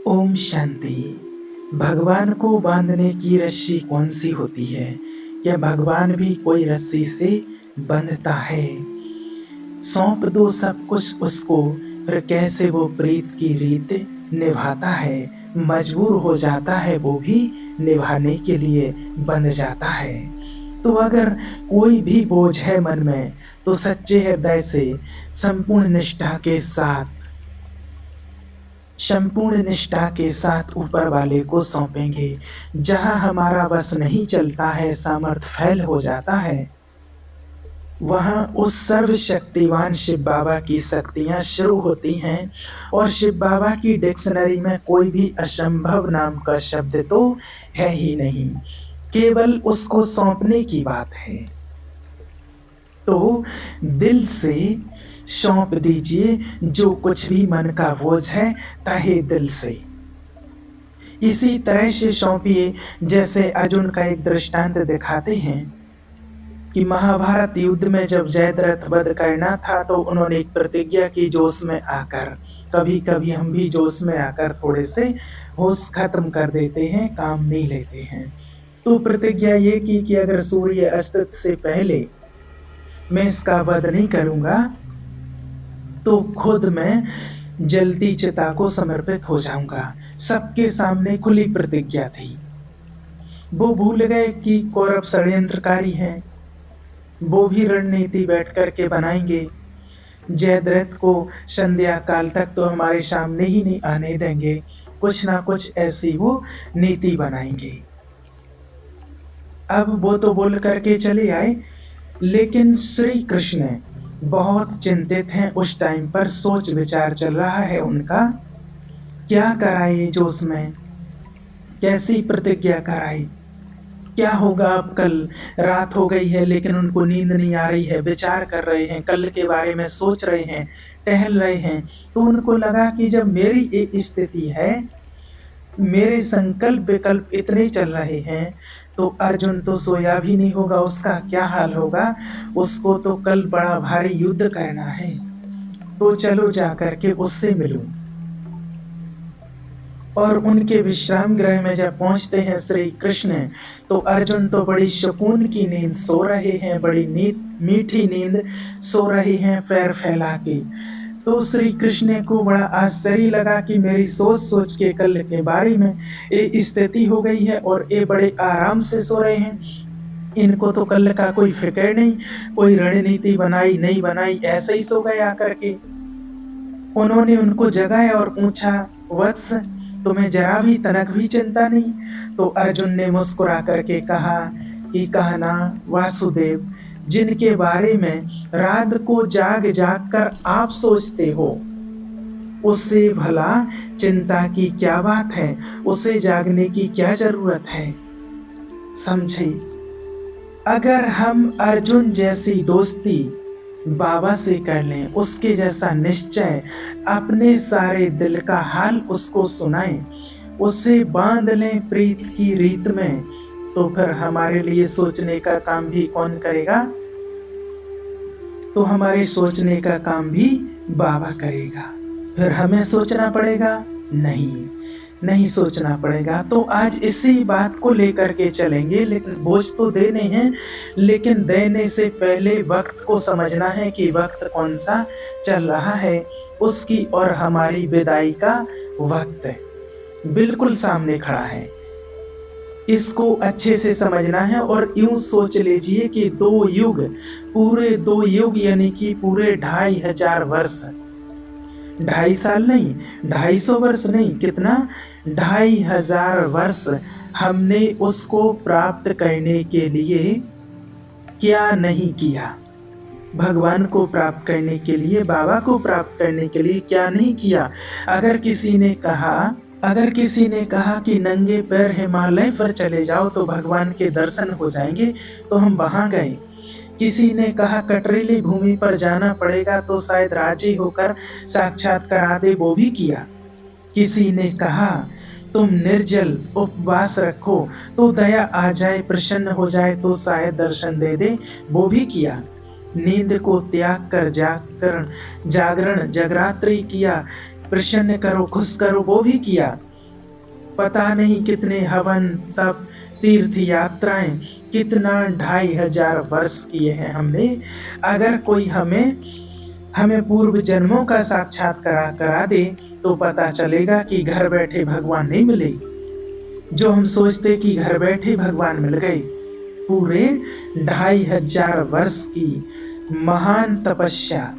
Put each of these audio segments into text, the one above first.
ओम शांति। भगवान को बांधने की रस्सी कौन सी होती है? क्या भगवान भी कोई रस्सी से बंधता है? सौंप दो सब कुछ उसको, फिर कैसे वो प्रीत की रीत निभाता है। मजबूर हो जाता है वो भी, निभाने के लिए बंध जाता है। तो अगर कोई भी बोझ है मन में, तो सच्चे हृदय से संपूर्ण निष्ठा के साथ ऊपर वाले को सौंपेंगे। जहाँ हमारा बस नहीं चलता है, सामर्थ्य फैल हो जाता है, वहाँ उस सर्वशक्तिवान शिव बाबा की शक्तियाँ शुरू होती हैं। और शिव बाबा की डिक्शनरी में कोई भी असंभव नाम का शब्द तो है ही नहीं, केवल उसको सौंपने की बात है। तो दिल से सौंप दीजिए जो कुछ भी मन का बोझ है, तहे दिल से। इसी तरह से सौंपिए, जैसे अर्जुन का एक दृष्टांत दिखाते हैं कि महाभारत युद्ध में जब जयद्रथ वध करना था, तो उन्होंने एक प्रतिज्ञा की जोश में आकर। कभी कभी हम भी जोश में आकर थोड़े से होश खत्म कर देते हैं, काम नहीं लेते हैं। तो प्रतिज्ञा ये की कि अगर सूर्य अस्त से पहले मैं इसका वध नहीं करूंगा, तो खुद मैं जलती चिता को समर्पित हो जाऊंगा। सबके सामने खुली प्रतिज्ञा थी। वो भूल गए कि कौरव षड्यंत्रकारी हैं, वो भी रणनीति बैठ करके बनाएंगे। जयद्रथ को संध्या काल तक तो हमारे सामने ही नहीं आने देंगे, कुछ ना कुछ ऐसी वो नीति बनाएंगे। अब वो तो बोल करके चले आए, लेकिन श्री कृष्ण बहुत चिंतित हैं। उस टाइम पर सोच विचार चल रहा है उनका, क्या कराए जोश में, कैसी प्रतिज्ञा कराए, क्या होगा। अब कल रात हो गई है, लेकिन उनको नींद नहीं आ रही है, विचार कर रहे हैं, कल के बारे में सोच रहे हैं, टहल रहे हैं। तो उनको लगा कि जब मेरी ये स्थिति है, मेरे संकल्प विकल्प इतने चल रहे हैं, तो अर्जुन तो सोया भी नहीं होगा, उसका क्या हाल होगा। उसको तो कल बड़ा भारी युद्ध करना है, तो चलो जा करके उससे मिलूं। और उनके विश्राम गृह में जब पहुंचते हैं श्री कृष्ण, तो अर्जुन तो बड़ी सुकून की नींद सो रहे हैं, बड़ी मीठी नींद सो रहे हैं पैर फैला के। तो श्री कृष्ण को बड़ा आश्चर्य लगा कि मेरी सोच सोच के कल के बारे में ये स्थिति हो गई है, और ये बड़े आराम से सो रहे हैं। इनको तो कल का कोई फिक्र नहीं, कोई रणनीति बनाई नहीं बनाई, ऐसे ही सो गए आकर के। उन्होंने उनको जगाया और पूछा, वत्स तुम्हें जरा भी तनक भी चिंता नहीं? तो अर्जुन ने मुस्कुरा करके कहा कि कहना वासुदेव, जिनके बारे में रात को जाग जाग कर आप सोचते हो, उससे भला चिंता की क्या बात है, उसे जागने की क्या जरूरत है। समझे? अगर हम अर्जुन जैसी दोस्ती बाबा से कर लें, उसके जैसा निश्चय, अपने सारे दिल का हाल उसको सुनाएं, उसे बांध लें प्रीत की रीत में, तो फिर हमारे लिए सोचने का काम भी कौन करेगा? तो हमारे सोचने का काम भी बाबा करेगा। फिर हमें सोचना पड़ेगा? नहीं सोचना पड़ेगा। तो आज इसी बात को लेकर के चलेंगे, लेकिन बोझ तो देने हैं, लेकिन देने से पहले वक्त को समझना है कि वक्त कौन सा चल रहा है, उसकी और हमारी विदाई का वक्त बिल्कुल सामने खड़ा है। इसको अच्छे से समझना है। और यूं सोच लीजिए कि पूरे 2 युग यानी कि पूरे 2500 वर्ष, 2.5 साल नहीं, 250 वर्ष नहीं, कितना 2500 वर्ष हमने उसको प्राप्त करने के लिए क्या नहीं किया। भगवान को प्राप्त करने के लिए, बाबा को प्राप्त करने के लिए क्या नहीं किया। अगर किसी ने कहा कि नंगे पैर हिमालय पर चले जाओ तो भगवान के दर्शन हो जाएंगे, तो हम वहां गए। किसी ने कहा कटरीली भूमि पर जाना पड़ेगा, तो शायद राजी होकर साक्षात करा दे, वो भी किया। किसी ने कहा तुम निर्जल उपवास रखो तो दया आ जाए, प्रसन्न हो जाए, तो शायद दर्शन दे दे, वो भी किया। नींद को त्याग कर जागरण जगरात्रि किया, प्रसन्न करो खुश करो, वो भी किया। पता नहीं कितने हवन तप तीर्थ यात्राएं, कितना 2500 वर्ष किए हैं हमने। अगर कोई हमें हमें पूर्व जन्मों का साक्षात्कार करा दे तो पता चलेगा कि घर बैठे भगवान नहीं मिले। जो हम सोचते कि घर बैठे भगवान मिल गए, पूरे 2500 वर्ष की महान तपस्या,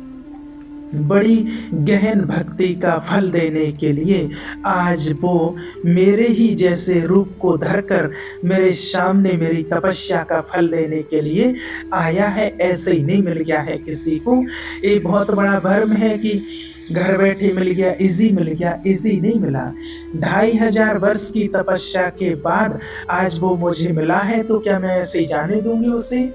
बड़ी गहन भक्ति का फल देने के लिए आज वो मेरे ही जैसे रूप को धरकर मेरे सामने मेरी तपस्या का फल देने के लिए आया है। ऐसे ही नहीं मिल गया है किसी को। ये बहुत बड़ा भ्रम है कि घर बैठे मिल गया, इजी मिल गया। इजी नहीं मिला। 2500 वर्ष की तपस्या के बाद आज वो मुझे मिला है, तो क्या मैं ऐसे ही जाने दूंगी उसे?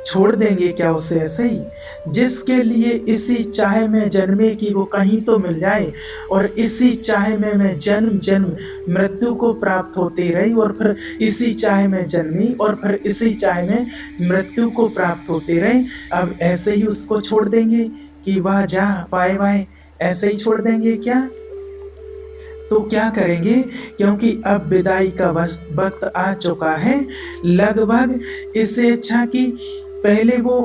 छोड़ देंगे क्या उसे ऐसे ही? जिसके लिए इसी चाह में जन्मे कि वो कहीं तो मिल जाए, और इसी चाह में मैं जन्म जन्म मृत्यु को प्राप्त होती रही, और फिर इसी चाह में जन्मी और फिर इसी चाह में मृत्यु को प्राप्त होती रही। अब ऐसे ही उसको छोड़ देंगे कि वाह जा बाय बाय, ऐसे ही छोड़ देंगे क्या? तो क्या करेंगे? क्योंकि अब विदाई का वक्त आ चुका है लगभग। इससे अच्छा कि पहले वो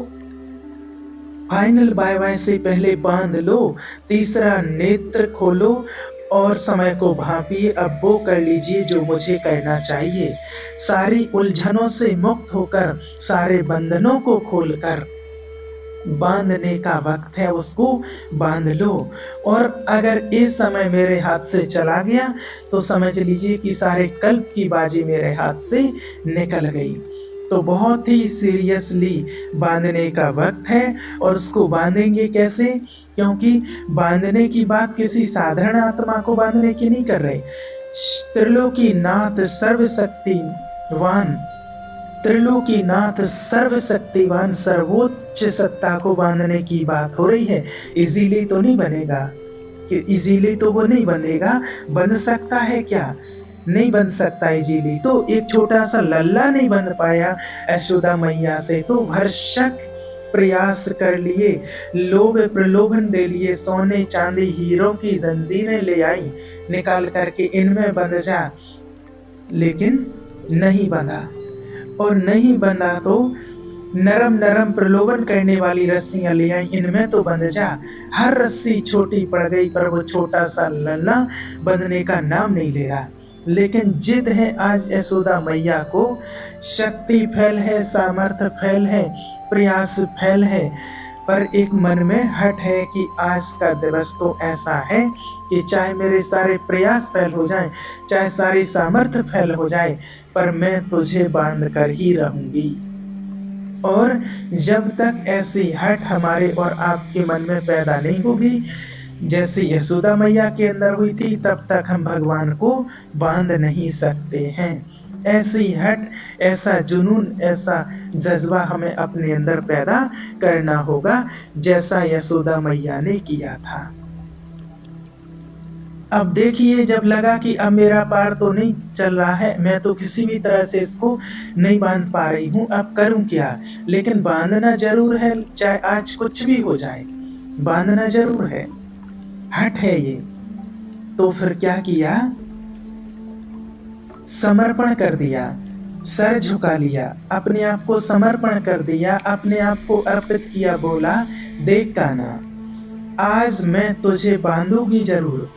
फाइनल बाय बाय से पहले बांध लो, तीसरा नेत्र खोलो और समय को भांपिए। अब वो कर लीजिए जो मुझे करना चाहिए। सारी उलझनों से मुक्त होकर, सारे बंधनों को खोलकर बांधने का वक्त है, उसको बांध लो। और अगर इस समय मेरे हाथ से चला गया तो समझ लीजिए कि सारे कल्प की बाजी मेरे हाथ से निकल गई। तो बहुत ही सीरियसली बांधने का वक्त है। और उसको बांधेंगे कैसे? क्योंकि बांधने की बात किसी साधारण आत्मा को बांधने की नहीं कर रहे। त्रिलोकीनाथ सर्वशक्तिवान, त्रिलोकीनाथ सर्वशक्तिवान सर्वोच्च सत्ता को बांधने की बात हो रही है। इजीली तो नहीं बनेगा, कि इजीली तो वो नहीं बंधेगा। बंध सकता है क्या? नहीं बन सकता इजीली। तो एक छोटा सा लल्ला नहीं बन पाया यशोदा मैया से, तो भरसक प्रयास कर लिए, लोभ प्रलोभन दे लिए, सोने चांदी हीरों की जंजीरें ले आई निकाल करके, इनमें बंध जा, लेकिन नहीं बंधा। और नहीं बंधा तो नरम नरम प्रलोभन करने वाली रस्सियां ले आई, इनमें तो बंध जा। हर रस्सी छोटी पड़ गई, पर वो छोटा सा लल्ला बंधने का नाम नहीं ले रहा। लेकिन जिद है आज यशोदा मैया को, शक्ति फैल है, सामर्थ्य फैल है, प्रयास फैल है, पर एक मन में हट है कि आज का दिवस तो ऐसा है कि चाहे मेरे सारे प्रयास फैल हो जाएं, चाहे सारी सामर्थ्य फैल हो जाए, पर मैं तुझे बांध कर ही रहूंगी। और जब तक ऐसी हट हमारे और आपके मन में पैदा नहीं होगी, जैसे यशोदा मैया के अंदर हुई थी, तब तक हम भगवान को बांध नहीं सकते हैं। ऐसी हट, ऐसा जुनून, ऐसा जज्बा हमें अपने अंदर पैदा करना होगा, जैसा यशोदा मैया ने किया था। अब देखिए, जब लगा कि अब मेरा पार तो नहीं चल रहा है, मैं तो किसी भी तरह से इसको नहीं बांध पा रही हूँ, अब करूँ क्या? लेकिन बांधना जरूर है, चाहे आज कुछ भी हो जाए, बांधना जरूर है, हट है ये। तो फिर क्या किया? समर्पण कर दिया, सर झुका लिया, अपने आप को समर्पण कर दिया, अपने आप को अर्पित किया। बोला, देख कान्हा, आज मैं तुझे बांधूंगी जरूर,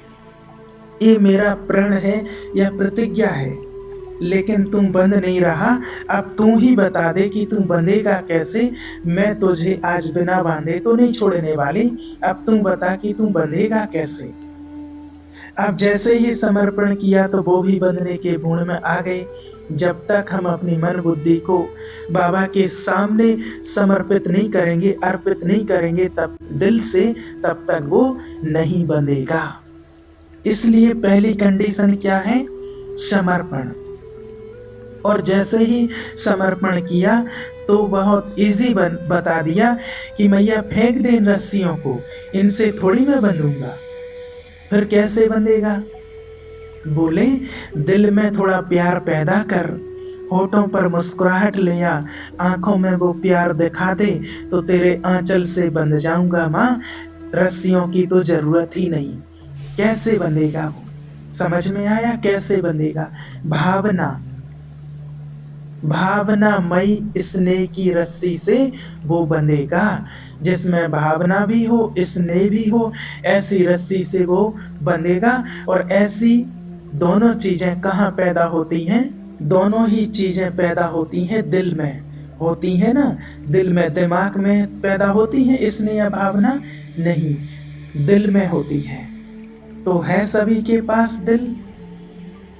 ये मेरा प्रण है, यह प्रतिज्ञा है। लेकिन तुम बंध नहीं रहा, अब तू ही बता दे कि तू बंधेगा कैसे। मैं तुझे आज बिना बांधे तो नहीं छोड़ने वाली, अब तुम बता कि तू बंधेगा कैसे। अब जैसे ही समर्पण किया तो वो भी बंधने के गुण में आ गए। जब तक हम अपनी मन बुद्धि को बाबा के सामने समर्पित नहीं करेंगे, अर्पित नहीं करेंगे तब दिल से, तब तक वो नहीं बंधेगा। इसलिए पहली कंडीशन क्या है? समर्पण। और जैसे ही समर्पण किया तो बहुत इजी बता दिया कि मैया फेंक दे इन रस्सियों को, इनसे थोड़ी मैं बंधूंगा। फिर कैसे बंधेगा? बोले, दिल में थोड़ा प्यार पैदा कर, होठों पर मुस्कुराहट ले आ, आंखों में वो प्यार दिखा दे, तो तेरे आंचल से बंध जाऊंगा माँ, रस्सियों की तो जरूरत ही नहीं। कैसे बंधेगा वो? समझ में आया कैसे बंधेगा? भावना, भावनामयी स्नेह की रस्सी से वो बंधेगा। जिसमें भावना भी हो, स्नेह भी हो, ऐसी रस्सी से वो बंधेगा। और ऐसी दोनों चीजें कहाँ पैदा होती हैं? दोनों ही चीजें पैदा होती हैं दिल में, होती है ना? दिल में, दिमाग में पैदा होती हैं स्नेह या भावना? नहीं, दिल में होती है। तो है सभी के पास दिल,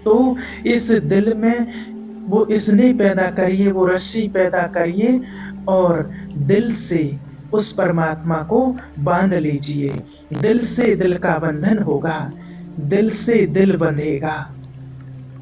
तो इस दिल में वो स्नेह पैदा करिए, वो रस्सी पैदा करिए और दिल से उस परमात्मा को बांध लीजिए। दिल से दिल का बंधन होगा, दिल से दिल बंधेगा।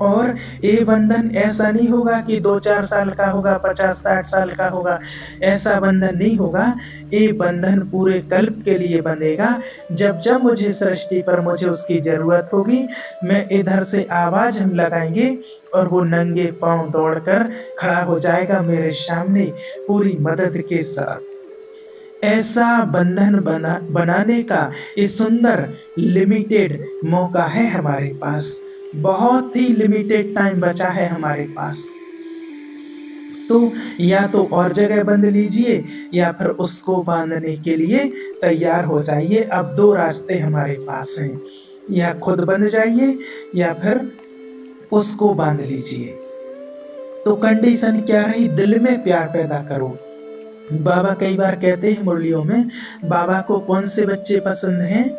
और ये बंधन ऐसा नहीं होगा कि 2-4 साल का होगा, 50-60 साल का होगा, ऐसा बंधन नहीं होगा। ये बंधन पूरे कल्प के लिए बंधेगा। जब जब मुझे सृष्टि पर मुझे उसकी ज़रूरत होगी, मैं इधर से आवाज़ हम लगाएंगे और वो नंगे पाँव दौड़कर खड़ा हो जाएगा मेरे सामने पूरी मदद के साथ। ऐसा बंधन बनाने का ये सुंदर लिमिटेड मौका है हमारे पास। बहुत ही लिमिटेड टाइम बचा है हमारे पास। तो या तो और जगह बंध लीजिए या फिर उसको बांधने के लिए तैयार हो जाइए। अब 2 रास्ते हमारे पास हैं, या खुद बंध जाइए या फिर उसको बांध लीजिए। तो कंडीशन क्या रही? दिल में प्यार पैदा करो। बाबा कई बार कहते हैं मुरलियों में, बाबा को कौन से बच्चे पसंद हैं?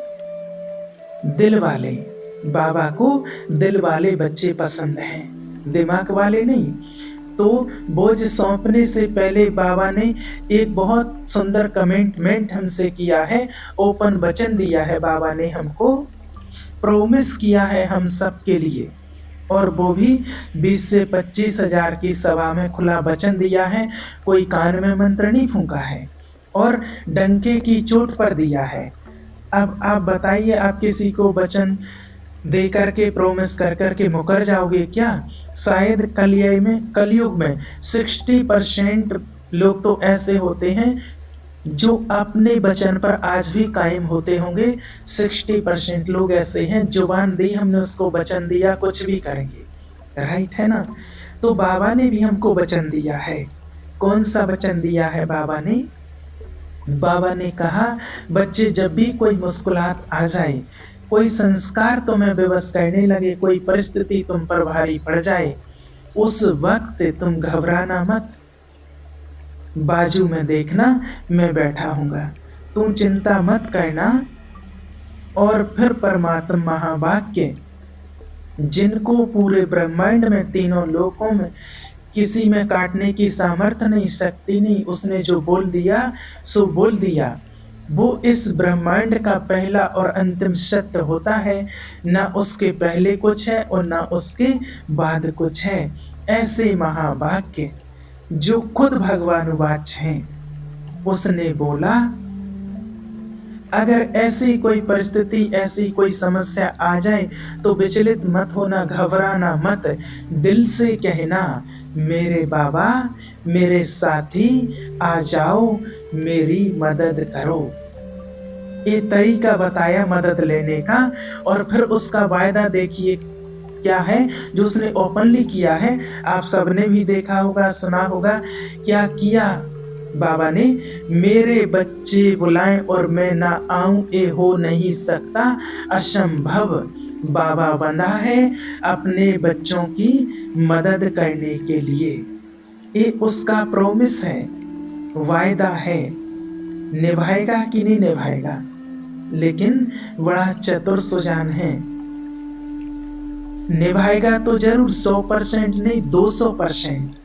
दिल वाले। बाबा को दिल वाले बच्चे पसंद हैं, दिमाग वाले नहीं। तो बोझ सौंपने से पहले बाबा ने एक बहुत सुंदर कमिटमेंट हमसे किया है, ओपन वचन दिया है बाबा ने हमको, प्रॉमिस किया है हम सब के लिए। और वो भी 20 से 25 हजार की सभा में खुला वचन दिया है। कोई कान में मंत्र नहीं फूंका है और डंके की चोट पर दिया है। अब आप बताइए, आप किसी को वचन दे करके, प्रॉमिस कर करके मुकर जाओगे क्या? शायद कलयुग में 60% लोग तो ऐसे होते हैं जो अपने वचन पर आज भी कायम होते होंगे। 60% लोग ऐसे हैं, जुबान दी हमने, उसको वचन दिया, कुछ भी करेंगे। राइट है ना? तो बाबा ने भी हमको वचन दिया है। कौन सा वचन दिया है बाबा ने? बाबा ने कहा, बच्चे जब भी कोई मुश्किलात आ जाए, कोई संस्कार तुम्हें विवश करने लगे, कोई परिस्थिति तुम पर भारी पड़ जाए, उस वक्त तुम घबराना मत। बाजू में देखना, मैं बैठा हूँगा, तुम चिंता मत करना। और फिर परमात्मा महावाक्य, जिनको पूरे ब्रह्मांड में, तीनों लोकों में किसी में काटने की सामर्थ्य नहीं, शक्ति नहीं, उसने जो बोल दिया सो बोल दिया। वो इस ब्रह्मांड का पहला और अंतिम सत्य होता है। ना उसके पहले कुछ है और ना उसके बाद कुछ है। ऐसे महावाक्य जो खुद भगवानुवाच हैं, उसने बोला, अगर ऐसी कोई परिस्थिति, ऐसी कोई समस्या आ जाए तो विचलित मत होना, घबराना मत। दिल से कहना, मेरे बाबा, मेरे साथी, आ जाओ, मेरी मदद करो। ये तरीका बताया मदद लेने का। और फिर उसका वायदा देखिए क्या है जो उसने ओपनली किया है। आप सबने भी देखा होगा, सुना होगा। क्या किया बाबा ने? मेरे बच्चे बुलाएं और मैं ना आऊं, ये हो नहीं सकता, असंभव। बाबा बंधा है अपने बच्चों की मदद करने के लिए। ये उसका प्रॉमिस है, वायदा है। निभाएगा कि नहीं निभाएगा? लेकिन बड़ा चतुर सुजान है, निभाएगा तो जरूर, 100% नहीं, 200%।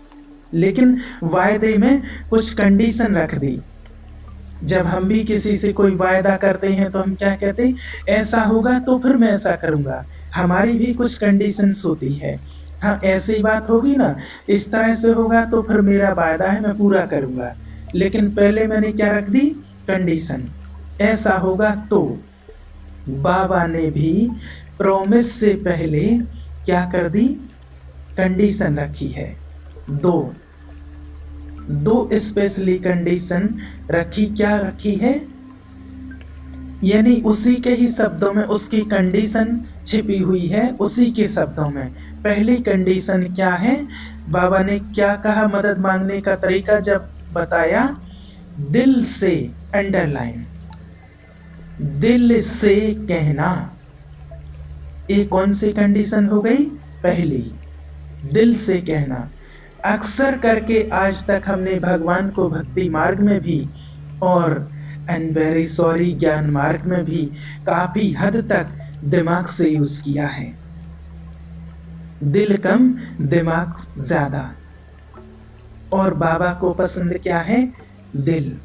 लेकिन वायदे में कुछ कंडीशन रख दी। जब हम भी किसी से कोई वायदा करते हैं तो हम क्या कहते हैं? ऐसा होगा तो फिर मैं ऐसा करूंगा। हमारी भी कुछ कंडीशंस होती है। हाँ, ऐसी बात होगी ना, इस तरह से होगा तो फिर मेरा वायदा है, मैं पूरा करूंगा। लेकिन पहले मैंने क्या रख दी? कंडीशन। ऐसा होगा तो। बाबा ने भी प्रॉमिस से पहले क्या कर दी? कंडीशन रखी है। दो स्पेशली कंडीशन रखी। क्या रखी है? यानी उसी के ही शब्दों में उसकी कंडीशन छिपी हुई है उसी के शब्दों में। पहली कंडीशन क्या है, बाबा ने क्या कहा मदद मांगने का तरीका जब बताया, दिल से, अंडरलाइन, दिल से कहना। ये कौन सी कंडीशन हो गई, पहली, दिल से कहना। अक्सर करके आज तक हमने भगवान को भक्ति मार्ग में भी और एंड वेरी सॉरी ज्ञान मार्ग में भी काफी हद तक दिमाग से यूज किया है। दिल कम दिमाग ज्यादा, और बाबा को पसंद क्या है, दिल।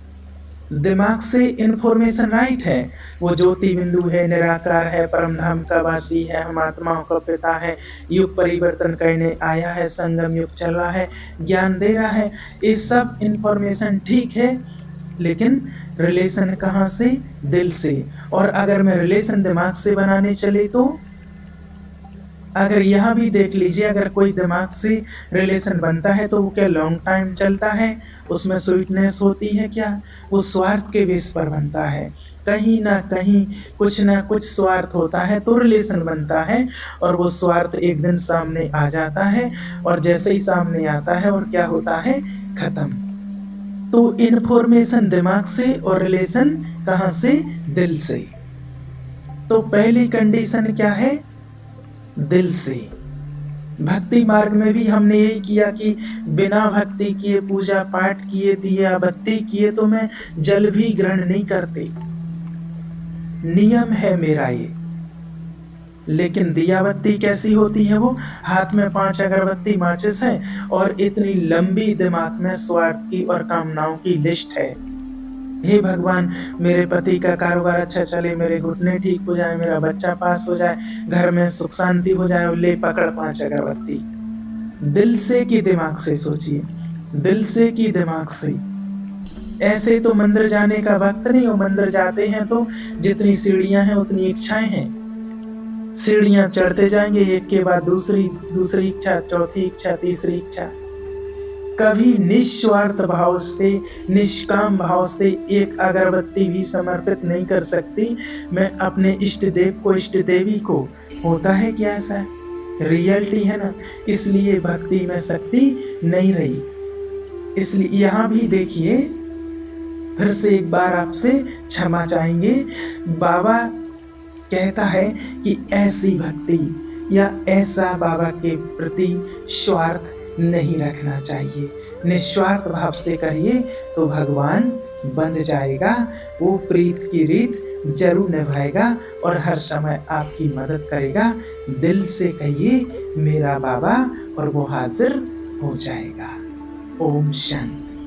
दिमाग से इंफॉर्मेशन राइट है, वो ज्योति बिंदु है, निराकार है, परम धाम का वासी है, हम आत्माओं का पिता है, युग परिवर्तन करने आया है, संगम युग चल रहा है, ज्ञान दे रहा है, ये सब इंफॉर्मेशन ठीक है, लेकिन रिलेशन कहाँ से, दिल से। और अगर मैं रिलेशन दिमाग से बनाने चले तो, अगर यहाँ भी देख लीजिए, अगर कोई दिमाग से रिलेशन बनता है तो वो क्या लॉन्ग टाइम चलता है, उसमें स्वीटनेस होती है क्या, वो स्वार्थ के बेस पर बनता है। कहीं ना कहीं कुछ ना कुछ स्वार्थ होता है तो रिलेशन बनता है, और वो स्वार्थ एक दिन सामने आ जाता है, और जैसे ही सामने आता है और क्या होता है, खत्म। तो इन्फॉर्मेशन दिमाग से और रिलेशन कहाँ से, दिल से। तो पहली कंडीशन क्या है, दिल से। भक्ति मार्ग में भी हमने यही किया कि बिना भक्ति किए, पूजा पाठ किए, दिया बत्ती किए तो मैं जल भी ग्रहण नहीं करते, नियम है मेरा ये। लेकिन दिया बत्ती कैसी होती है, वो हाथ में 5 अगरबत्ती माचिस है और इतनी लंबी दिमाग में स्वार्थ की और कामनाओं की लिस्ट है। हे भगवान, मेरे पति का कारोबार अच्छा चले, मेरे घुटने ठीक हो जाए, मेरा बच्चा पास हो जाए, घर में सुख शांति हो जाए, ले पकड़ 5 अगरबत्ती। दिल से कि दिमाग से सोचिए, दिल से कि दिमाग से। ऐसे तो मंदिर जाने का वक्त नहीं हो, मंदिर जाते हैं तो जितनी सीढ़ियां हैं उतनी इच्छाएं हैं, सीढ़ियां चढ़ते जाएंगे, एक के बाद दूसरी इच्छा, चौथी इच्छा, तीसरी इच्छा। कभी निस्वार्थ भाव से, निष्काम भाव से एक अगरबत्ती भी समर्पित नहीं कर सकती मैं अपने इष्ट देव को, इष्ट देवी को। होता है क्या ऐसा, रियलिटी है ना, इसलिए भक्ति में शक्ति नहीं रही। इसलिए यहाँ भी देखिए, फिर से एक बार आपसे क्षमा चाहेंगे। बाबा कहता है कि ऐसी भक्ति या ऐसा बाबा के प्रति स्वार्थ नहीं रखना चाहिए, निस्वार्थ भाव से करिए तो भगवान बंध जाएगा, वो प्रीत की रीत जरूर निभाएगा और हर समय आपकी मदद करेगा। दिल से कहिए मेरा बाबा, और वो हाजिर हो जाएगा। ओम शांति।